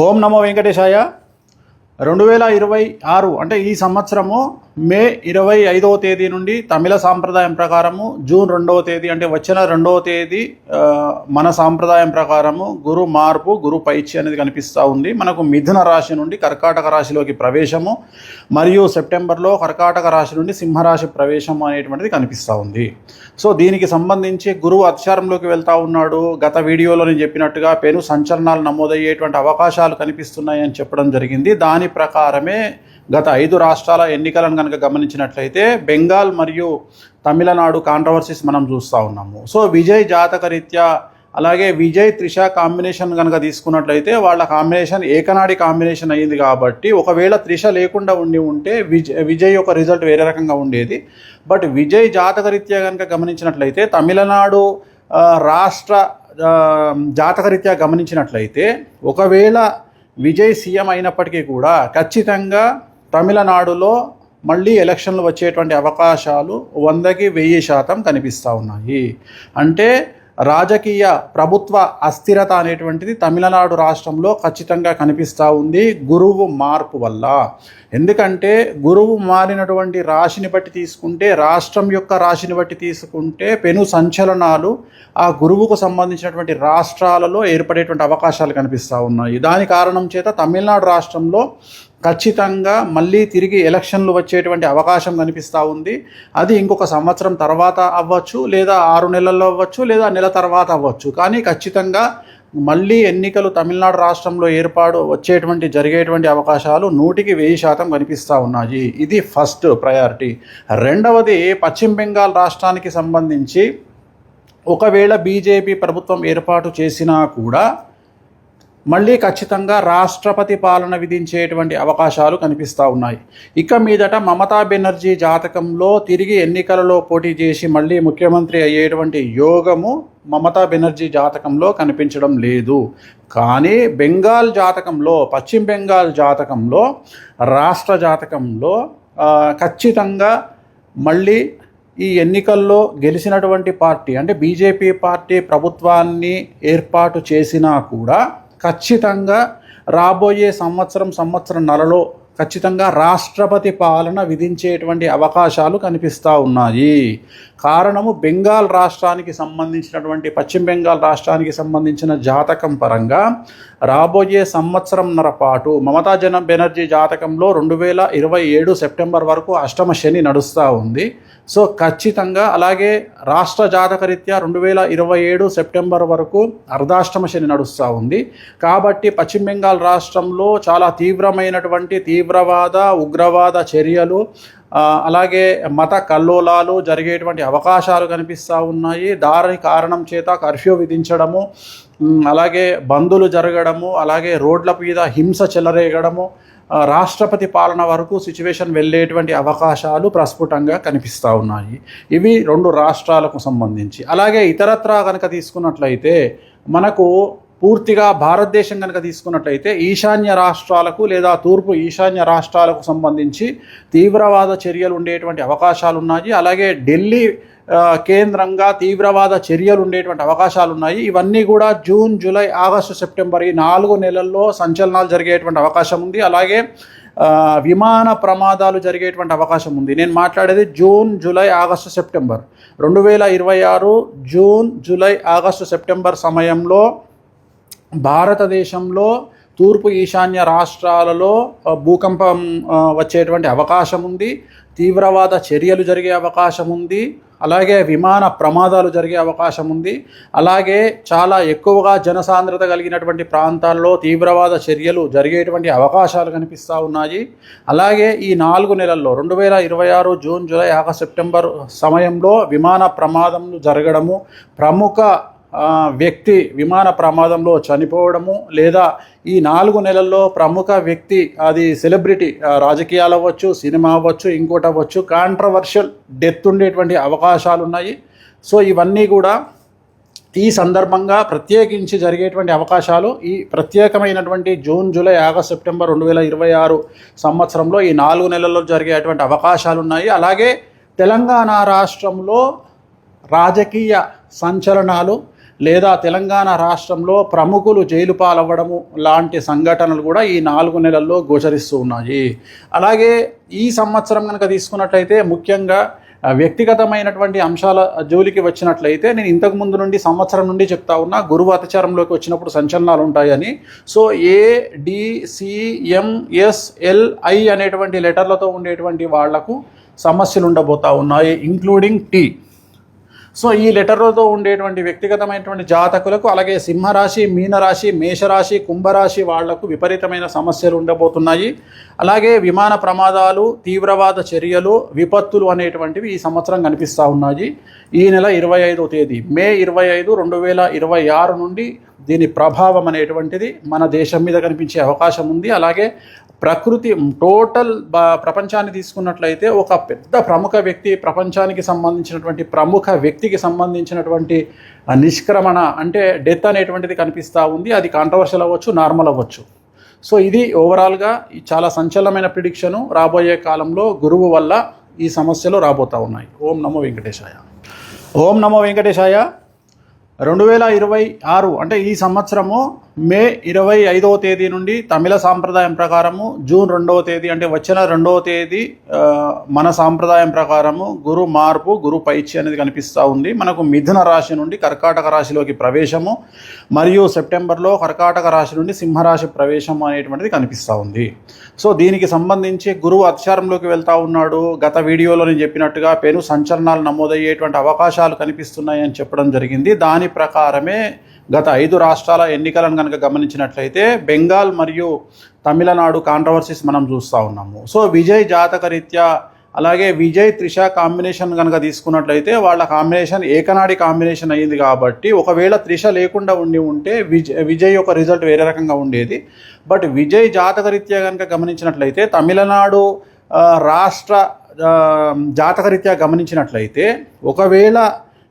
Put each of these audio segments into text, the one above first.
ఓం నమో వెంకటేశాయ. 2026 అంటే ఈ సంవత్సరము మే 25వ తేదీ నుండి తమిళ సాంప్రదాయం ప్రకారము జూన్ 2వ తేదీ అంటే వచ్చిన 2వ తేదీ మన సాంప్రదాయం ప్రకారము గురు మార్పు గురు పైచి అనేది కనిపిస్తూ ఉంది. మనకు మిథున రాశి నుండి కర్కాటక రాశిలోకి ప్రవేశము మరియు సెప్టెంబర్లో కర్కాటక రాశి నుండి సింహరాశి ప్రవేశం అనేటువంటిది కనిపిస్తూ ఉంది. సో దీనికి సంబంధించి గురువు అతిచారంలోకి వెళ్తూ ఉన్నాడు. గత వీడియోలో నేను చెప్పినట్టుగా పెను సంచలనాలు నమోదయ్యేటువంటి అవకాశాలు కనిపిస్తున్నాయని చెప్పడం జరిగింది. దాని ప్రకారమే గత 5 రాష్ట్రాల ఎన్నికలను కనుక గమనించినట్లయితే బెంగాల్ మరియు తమిళనాడు కాంట్రవర్సీస్ మనం చూస్తూ ఉన్నాము. సో విజయ్ జాతకరీత్యా అలాగే విజయ్ త్రిష కాంబినేషన్ కనుక తీసుకున్నట్లయితే వాళ్ళ కాంబినేషన్ ఏకనాడి కాంబినేషన్ అయ్యింది. కాబట్టి ఒకవేళ త్రిష లేకుండా ఉంటే విజయ్ యొక్క రిజల్ట్ వేరే రకంగా ఉండేది. బట్ విజయ్ జాతకరీత్యా కనుక గమనించినట్లయితే తమిళనాడు రాష్ట్ర జాతకరీత్యా గమనించినట్లయితే ఒకవేళ విజయ్ సీఎం అయినప్పటికీ కూడా ఖచ్చితంగా తమిళనాడులో మళ్ళీ ఎలక్షన్లు వచ్చేటువంటి అవకాశాలు 100కి 1000% కనిపిస్తూ ఉన్నాయి. అంటే రాజకీయ ప్రభుత్వ అస్థిరత అనేటువంటిది తమిళనాడు రాష్ట్రంలో ఖచ్చితంగా కనిపిస్తూ ఉంది గురువు మార్పు వల్ల. ఎందుకంటే గురువు మారినటువంటి రాశిని బట్టి తీసుకుంటే, రాష్ట్రం యొక్క రాశిని బట్టి తీసుకుంటే పెను సంచలనాలు ఆ గురువుకు సంబంధించినటువంటి రాష్ట్రాలలో ఏర్పడేటువంటి అవకాశాలు కనిపిస్తూ ఉన్నాయి. దాని కారణం చేత తమిళనాడు రాష్ట్రంలో ఖచ్చితంగా మళ్ళీ తిరిగి ఎలక్షన్లు వచ్చేటువంటి అవకాశం కనిపిస్తూ ఉంది. అది ఇంకొక సంవత్సరం తర్వాత అవ్వచ్చు, లేదా 6 నెలల్లో అవ్వచ్చు, లేదా నెల తర్వాత అవ్వచ్చు. కానీ ఖచ్చితంగా మళ్ళీ ఎన్నికలు తమిళనాడు రాష్ట్రంలో జరిగేటువంటి అవకాశాలు 100కి 1000% కనిపిస్తూ ఉన్నాయి. ఇది ఫస్ట్ ప్రయారిటీ. రెండవది, పశ్చిమ బెంగాల్ రాష్ట్రానికి సంబంధించి ఒకవేళ బీజేపీ ప్రభుత్వం ఏర్పాటు చేసినా కూడా మళ్ళీ ఖచ్చితంగా రాష్ట్రపతి పాలన విధించేటువంటి అవకాశాలు కనిపిస్తూ ఉన్నాయి. ఇక మీదట మమతా బెనర్జీ జాతకంలో తిరిగి ఎన్నికలలో పోటీ చేసి మళ్ళీ ముఖ్యమంత్రి అయ్యేటువంటి యోగము మమతా బెనర్జీ జాతకంలో కనిపించడం లేదు. కానీ బెంగాల్ జాతకంలో, పశ్చిమ బెంగాల్ జాతకంలో, రాష్ట్ర జాతకంలో ఖచ్చితంగా మళ్ళీ ఈ ఎన్నికల్లో గెలిచినటువంటి పార్టీ అంటే బీజేపీ పార్టీ ప్రభుత్వాన్ని ఏర్పాటు చేసినా కూడా ఖచ్చితంగా రాబోయే సంవత్సరంన్నరలో ఖచ్చితంగా రాష్ట్రపతి పాలన విధించేటువంటి అవకాశాలు కనిపిస్తూ ఉన్నాయి. కారణము బెంగాల్ రాష్ట్రానికి సంబంధించినటువంటి పశ్చిమ బెంగాల్ రాష్ట్రానికి సంబంధించిన జాతకం పరంగా రాబోయే సంవత్సరంన్నర పాటు మమతా బెనర్జీ జాతకంలో 2027 సెప్టెంబర్ వరకు అష్టమ శని నడుస్తూ ఉంది. సో ఖచ్చితంగా అలాగే రాష్ట్ర జాతకరీత్యా 2027 సెప్టెంబర్ వరకు అర్ధాష్టమ శని నడుస్తూ ఉంది. కాబట్టి పశ్చిమ బెంగాల్ రాష్ట్రంలో చాలా తీవ్రమైనటువంటి తీవ్రవాద ఉగ్రవాద చర్యలు అలాగే మత కల్లోలాలు జరిగేటువంటి అవకాశాలు కనిపిస్తూ ఉన్నాయి. దాని కారణం చేత కర్ఫ్యూ విధించడము, అలాగే బందులు జరగడము, అలాగే రోడ్ల మీద హింస చెలరేగడము, రాష్ట్రపతి పాలన వరకు సిచ్యువేషన్ వెళ్ళేటువంటి అవకాశాలు ప్రస్ఫుటంగా కనిపిస్తూ ఉన్నాయి. ఇవి 2 రాష్ట్రాలకు సంబంధించి. అలాగే ఇతరత్రా కనుక తీసుకున్నట్లయితే మనకు పూర్తిగా భారతదేశం కనుక తీసుకున్నట్లయితే ఈశాన్య రాష్ట్రాలకు లేదా తూర్పు ఈశాన్య రాష్ట్రాలకు సంబంధించి తీవ్రవాద చర్యలు ఉండేటువంటి అవకాశాలు ఉన్నాయి. అలాగే ఢిల్లీ కేంద్రంగా తీవ్రవాద చర్యలు ఉండేటువంటి అవకాశాలు ఉన్నాయి. ఇవన్నీ కూడా జూన్, జూలై, ఆగస్టు, సెప్టెంబర్ ఈ 4 నెలల్లో సంచలనాలు జరిగేటువంటి అవకాశం ఉంది. అలాగే విమాన ప్రమాదాలు జరిగేటువంటి అవకాశం ఉంది. నేను మాట్లాడేది June, July, August, September 2026 June, July, August, September సమయంలో భారతదేశంలో తూర్పు ఈశాన్య రాష్ట్రాలలో భూకంపం వచ్చేటువంటి అవకాశం ఉంది. తీవ్రవాద చర్యలు జరిగే అవకాశం ఉంది. అలాగే విమాన ప్రమాదాలు జరిగే అవకాశం ఉంది. అలాగే చాలా ఎక్కువగా జనసాంద్రత కలిగినటువంటి ప్రాంతాల్లో తీవ్రవాద చర్యలు జరిగేటువంటి అవకాశాలు కనిపిస్తూ ఉన్నాయి. అలాగే ఈ 4 నెలల్లో 2026 జూన్, జూలై, ఆగస్టు, సెప్టెంబర్ సమయంలో విమాన ప్రమాదములు జరగడము, ప్రముఖ వ్యక్తి విమాన ప్రమాదంలో చనిపోవడము, లేదా ఈ 4 నెలల్లో ప్రముఖ వ్యక్తి, అది సెలబ్రిటీ, రాజకీయాలు అవ్వచ్చు, సినిమా అవ్వచ్చు, ఇంకోటి అవ్వచ్చు, కాంట్రవర్షియల్ డెత్ ఉండేటువంటి అవకాశాలు ఉన్నాయి. సో ఇవన్నీ కూడా ఈ సందర్భంగా ప్రత్యేకించి జరిగేటువంటి అవకాశాలు ఈ ప్రత్యేకమైనటువంటి జూన్, జూలై, ఆగస్టు, సెప్టెంబర్ 2026 సంవత్సరంలో ఈ 4 నెలల్లో జరిగేటువంటి అవకాశాలు ఉన్నాయి. అలాగే తెలంగాణ రాష్ట్రంలో రాజకీయ సంచలనాలు లేదా తెలంగాణ రాష్ట్రంలో ప్రముఖులు జైలు పాలవ్వడము లాంటి సంఘటనలు కూడా ఈ 4 నెలల్లో గోచరిస్తూ ఉన్నాయి. అలాగే ఈ సంవత్సరం కనుక తీసుకున్నట్లయితే ముఖ్యంగా వ్యక్తిగతమైనటువంటి అంశాల జోలికి వచ్చినట్లయితే నేను ఇంతకు ముందు నుండి సంవత్సరం నుండి చెప్తా ఉన్నా గురువు అతిచారంలోకి వచ్చినప్పుడు సంచలనాలు ఉంటాయని. సో ADCMSLI అనేటువంటి లెటర్లతో ఉండేటువంటి వాళ్లకు సమస్యలు ఉండబోతా ఉన్నాయి, ఇంక్లూడింగ్ T. సో ఈ లెటర్లతో ఉండేటువంటి వ్యక్తిగతమైనటువంటి జాతకులకు, అలాగే సింహరాశి, మీనరాశి, మేషరాశి, కుంభరాశి వాళ్లకు విపరీతమైన సమస్యలు ఉండబోతున్నాయి. అలాగే విమాన ప్రమాదాలు, తీవ్రవాద చర్యలు, విపత్తులు అనేటువంటివి ఈ సంవత్సరం కనిపిస్తూ ఉన్నాయి. ఈ నెల 25వ తేదీ మే 25, 2026 నుండి దీని ప్రభావం అనేటువంటిది మన దేశం మీద కనిపించే అవకాశం ఉంది. అలాగే ప్రకృతి టోటల్ ప్రపంచాన్ని తీసుకున్నట్లయితే ఒక పెద్ద ప్రముఖ వ్యక్తి, ప్రపంచానికి సంబంధించినటువంటి ప్రముఖ వ్యక్తికి సంబంధించినటువంటి నిష్క్రమణ అంటే డెత్ అనేటువంటిది కనిపిస్తూ ఉంది. అది కాంట్రవర్షియల్ అవ్వచ్చు, నార్మల్ అవ్వచ్చు. సో ఇది ఓవరాల్గా చాలా సంచలనమైన ప్రిడిక్షను. రాబోయే కాలంలో గురువు వల్ల ఈ సమస్యలు రాబోతూ ఉన్నాయి. ఓం నమో వెంకటేశాయ. ఓం నమో వెంకటేశాయ. 2026 అంటే ఈ సంవత్సరము మే 25వ తేదీ నుండి తమిళ సాంప్రదాయం ప్రకారము జూన్ 2వ తేదీ అంటే వచ్చిన 2వ తేదీ మన సాంప్రదాయం ప్రకారము గురు మార్పు, గురు పైచి అనేది కనిపిస్తూ ఉంది. మనకు మిథున రాశి నుండి కర్కాటక రాశిలోకి ప్రవేశము మరియు సెప్టెంబర్లో కర్కాటక రాశి నుండి సింహరాశి ప్రవేశం అనేటువంటిది కనిపిస్తూ ఉంది. సో దీనికి సంబంధించి గురువు అతిచారంలోకి వెళ్తూ ఉన్నాడు. గత వీడియోలో నేను చెప్పినట్టుగా పెను సంచలనాలు నమోదయ్యేటువంటి అవకాశాలు కనిపిస్తున్నాయని చెప్పడం జరిగింది. దాని ప్రకారమే గత 5 రాష్ట్రాల ఎన్నికలను కనుక గమనించినట్లయితే బెంగాల్ మరియు తమిళనాడు కాంట్రవర్సీస్ మనం చూస్తూ ఉన్నాము. సో విజయ్ జాతకరీత్యా, అలాగే విజయ్ త్రిష కాంబినేషన్ కనుక తీసుకున్నట్లయితే వాళ్ళ కాంబినేషన్ ఏకనాడి కాంబినేషన్ అయ్యింది. కాబట్టి ఒకవేళ త్రిష లేకుండా ఉంటే విజయ్ యొక్క రిజల్ట్ వేరే రకంగా ఉండేది. బట్ విజయ్ జాతకరీత్యా కనుక గమనించినట్లయితే తమిళనాడు రాష్ట్ర జాతకరీత్యా గమనించినట్లయితే ఒకవేళ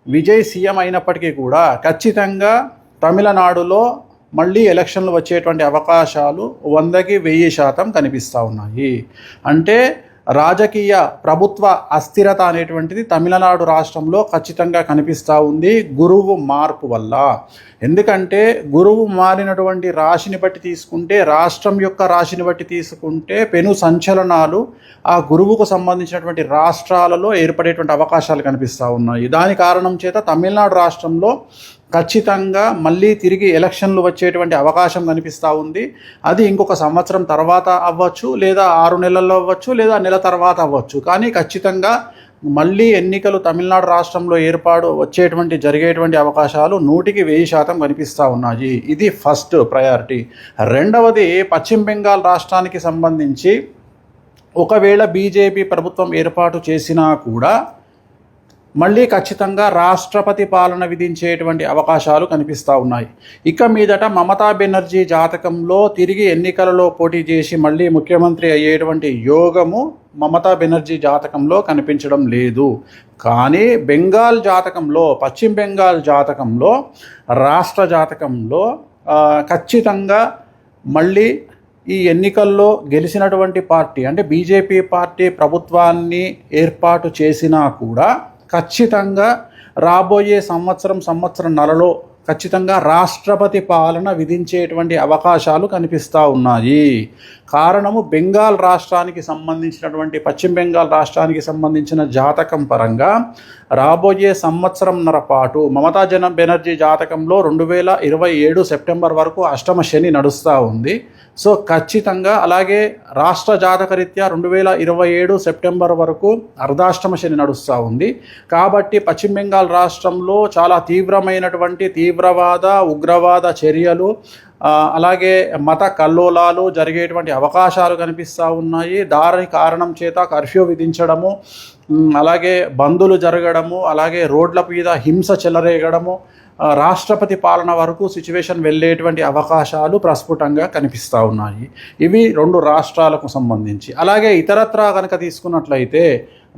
విజయ్ సీఎం అయినప్పటికీ కూడా ఖచ్చితంగా తమిళనాడులో మళ్ళీ ఎలక్షన్లు వచ్చేటువంటి అవకాశాలు 100కి 1000% కనిపిస్తూ ఉన్నాయి. అంటే రాజకీయ ప్రభుత్వ అస్థిరత అనేటువంటిది తమిళనాడు రాష్ట్రంలో ఖచ్చితంగా కనిపిస్తూ ఉంది గురువు మార్పు వల్ల. ఎందుకంటే గురువు మారినటువంటి రాశిని బట్టి తీసుకుంటే, రాష్ట్రం యొక్క రాశిని బట్టి తీసుకుంటే పెను సంచలనాలు ఆ గురువుకు సంబంధించినటువంటి రాష్ట్రాలలో ఏర్పడేటువంటి అవకాశాలు కనిపిస్తూ ఉన్నాయి. దాని కారణం చేత తమిళనాడు రాష్ట్రంలో ఖచ్చితంగా మళ్ళీ తిరిగి ఎలక్షన్లు వచ్చేటువంటి అవకాశం కనిపిస్తూ ఉంది. అది ఇంకొక సంవత్సరం తర్వాత అవ్వచ్చు, లేదా 6 నెలల్లో అవ్వచ్చు, లేదా నెల తర్వాత అవ్వచ్చు. కానీ ఖచ్చితంగా మళ్ళీ ఎన్నికలు తమిళనాడు రాష్ట్రంలో జరిగేటువంటి అవకాశాలు 100కి 1000% కనిపిస్తూ ఉన్నాయి. ఇది ఫస్ట్ ప్రయారిటీ. రెండవది పశ్చిమ బెంగాల్ రాష్ట్రానికి సంబంధించి ఒకవేళ బీజేపీ ప్రభుత్వం ఏర్పాటు చేసినా కూడా మళ్ళీ ఖచ్చితంగా రాష్ట్రపతి పాలన విధించేటువంటి అవకాశాలు కనిపిస్తూ ఉన్నాయి. ఇక మీదట మమతా బెనర్జీ జాతకంలో తిరిగి ఎన్నికలలో పోటీ చేసి మళ్ళీ ముఖ్యమంత్రి అయ్యేటువంటి యోగము మమతా బెనర్జీ జాతకంలో కనిపించడం లేదు. కానీ బెంగాల్ జాతకంలో, పశ్చిమ బెంగాల్ జాతకంలో, రాష్ట్ర జాతకంలో ఖచ్చితంగా మళ్ళీ ఈ ఎన్నికల్లో గెలిచినటువంటి పార్టీ అంటే బీజేపీ పార్టీ ప్రభుత్వాన్ని ఏర్పాటు చేసినా కూడా ఖచ్చితంగా రాబోయే సంవత్సరంన్నరలో ఖచ్చితంగా రాష్ట్రపతి పాలన విధించేటువంటి అవకాశాలు కనిపిస్తూ ఉన్నాయి. కారణము బెంగాల్ రాష్ట్రానికి సంబంధించినటువంటి పశ్చిమ బెంగాల్ రాష్ట్రానికి సంబంధించిన జాతకం పరంగా రాబోయే సంవత్సరంన్నర పాటు మమతా బెనర్జీ జాతకంలో 2027 సెప్టెంబర్ వరకు అష్టమ శని నడుస్తూ ఉంది. సో ఖచ్చితంగా అలాగే రాష్ట్ర జాతకరీత్యా 2027 సెప్టెంబర్ వరకు అర్ధాష్టమ శని నడుస్తూ ఉంది. కాబట్టి పశ్చిమ బెంగాల్ రాష్ట్రంలో చాలా తీవ్రమైనటువంటి తీవ్రవాద, ఉగ్రవాద చర్యలు, అలాగే మత కల్లోలాలు జరిగేటువంటి అవకాశాలు కనిపిస్తూ ఉన్నాయి. దాని కారణం చేత కర్ఫ్యూ విధించడము, అలాగే బందులు జరగడము, అలాగే రోడ్ల మీద హింస చెలరేగడము, రాష్ట్రపతి పాలన వరకు సిచ్యువేషన్ వెళ్ళేటువంటి అవకాశాలు ప్రస్ఫుటంగా కనిపిస్తూ ఉన్నాయి. ఇవి 2 రాష్ట్రాలకు సంబంధించి. అలాగే ఇతరత్రా కనుక తీసుకున్నట్లయితే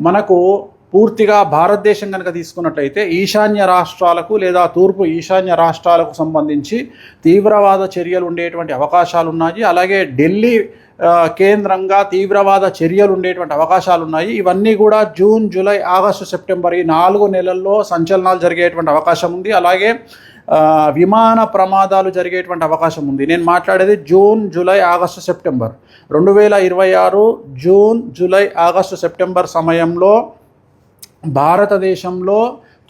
మనకు పూర్తిగా భారతదేశం కనుక తీసుకున్నట్లయితే ఈశాన్య రాష్ట్రాలకు లేదా తూర్పు ఈశాన్య రాష్ట్రాలకు సంబంధించి తీవ్రవాద చర్యలు ఉండేటువంటి అవకాశాలు ఉన్నాయి. అలాగే ఢిల్లీ కేంద్రంగా తీవ్రవాద చర్యలు ఉండేటువంటి అవకాశాలు ఉన్నాయి. ఇవన్నీ కూడా జూన్, జూలై, ఆగస్టు, సెప్టెంబర్ ఈ 4 నెలల్లో సంచలనాలు జరిగేటువంటి అవకాశం ఉంది. అలాగే విమాన ప్రమాదాలు జరిగేటువంటి అవకాశం ఉంది. నేను మాట్లాడేది June, July, August, September 2026 June, July, August, September సమయంలో భారతదేశంలో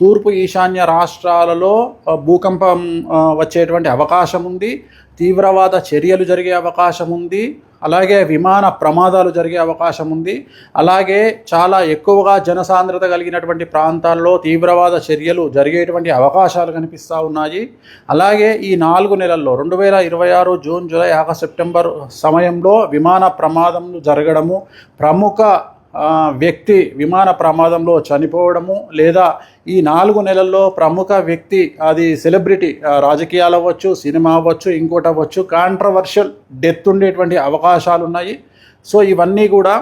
తూర్పు ఈశాన్య రాష్ట్రాలలో భూకంపం వచ్చేటువంటి అవకాశం ఉంది, తీవ్రవాద చర్యలు జరిగే అవకాశం ఉంది, అలాగే విమాన ప్రమాదాలు జరిగే అవకాశం ఉంది. అలాగే చాలా ఎక్కువగా జనసాంద్రత కలిగినటువంటి ప్రాంతాల్లో తీవ్రవాద చర్యలు జరిగేటువంటి అవకాశాలు కనిపిస్తూ ఉన్నాయి. అలాగే ఈ 4 నెలల్లో 2026 జూన్, జూలై, ఆగస్టు, సెప్టెంబర్ సమయంలో విమాన ప్రమాదములు జరగడము, ప్రముఖ వ్యక్తి విమాన ప్రమాదంలో చనిపోవడము, లేదా ఈ 4 నెలల్లో ప్రముఖ వ్యక్తి, అది సెలబ్రిటీ, రాజకీయాలు అవ్వచ్చు, సినిమా అవ్వచ్చు, ఇంకోటి అవ్వచ్చు, కాంట్రవర్షియల్ డెత్ ఉండేటువంటి అవకాశాలు ఉన్నాయి. సో ఇవన్నీ కూడా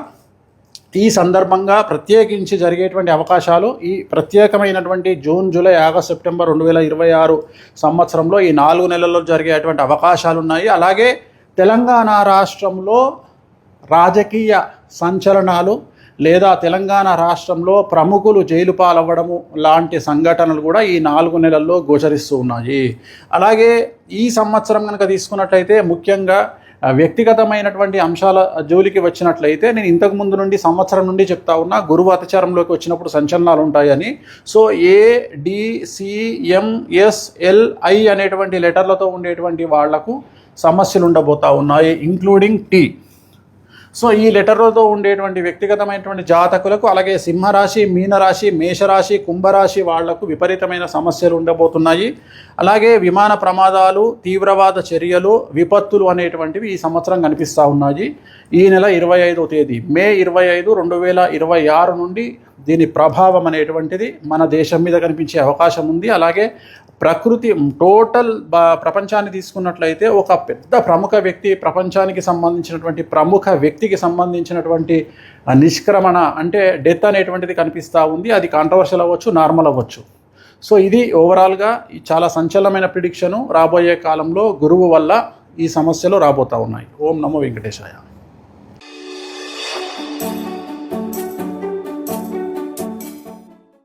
ఈ సందర్భంగా ప్రత్యేకించి జరిగేటువంటి అవకాశాలు ఈ ప్రత్యేకమైనటువంటి జూన్, జూలై, ఆగస్టు, సెప్టెంబర్ 2026 సంవత్సరంలో ఈ 4 నెలల్లో జరిగేటువంటి అవకాశాలు ఉన్నాయి. అలాగే తెలంగాణ రాష్ట్రంలో రాజకీయ సంచలనాలు లేదా తెలంగాణ రాష్ట్రంలో ప్రముఖులు జైలు పాలవ్వడము లాంటి సంఘటనలు కూడా ఈ 4 నెలల్లో గోచరిస్తూ ఉన్నాయి. అలాగే ఈ సంవత్సరం కనుక తీసుకున్నట్లయితే ముఖ్యంగా వ్యక్తిగతమైనటువంటి అంశాల జోలికి వచ్చినట్లయితే నేను ఇంతకు ముందు నుండి సంవత్సరం నుండి చెప్తా ఉన్నా, గురువు అతిచారంలోకి వచ్చినప్పుడు సంచలనాలు ఉంటాయని. సో ADCMSLI అనేటువంటి లెటర్లతో ఉండేటువంటి వాళ్లకు సమస్యలు ఉండబోతూ ఉన్నాయి, ఇంక్లూడింగ్ T. సో ఈ లెటర్లతో ఉండేటువంటి వ్యక్తిగతమైనటువంటి జాతకులకు, అలాగే సింహరాశి, మీనరాశి, మేషరాశి, కుంభరాశి వాళ్లకు విపరీతమైన సమస్యలు ఉండబోతున్నాయి. అలాగే విమాన ప్రమాదాలు, తీవ్రవాద చర్యలు, విపత్తులు అనేటువంటివి ఈ సంవత్సరం కనిపిస్తూ ఉన్నాయి. ఈ నెల 25వ తేదీ మే 25, 2026 నుండి దీని ప్రభావం అనేటువంటిది మన దేశం మీద కనిపించే అవకాశం ఉంది. అలాగే ప్రకృతి టోటల్ ప్రపంచాన్ని తీసుకున్నట్లయితే ఒక పెద్ద ప్రముఖ వ్యక్తి, ప్రపంచానికి సంబంధించినటువంటి ప్రముఖ వ్యక్తికి సంబంధించినటువంటి నిష్క్రమణ అంటే డెత్ అనేటువంటిది కనిపిస్తూ ఉంది. అది కాంట్రవర్షియల్ అవ్వచ్చు, నార్మల్ అవ్వచ్చు. సో ఇది ఓవరాల్గా చాలా సంచలనమైన ప్రిడిక్షను. రాబోయే కాలంలో గురువు వల్ల ఈ సమస్యలు రాబోతూ ఉన్నాయి. ఓం నమో వెంకటేశాయ.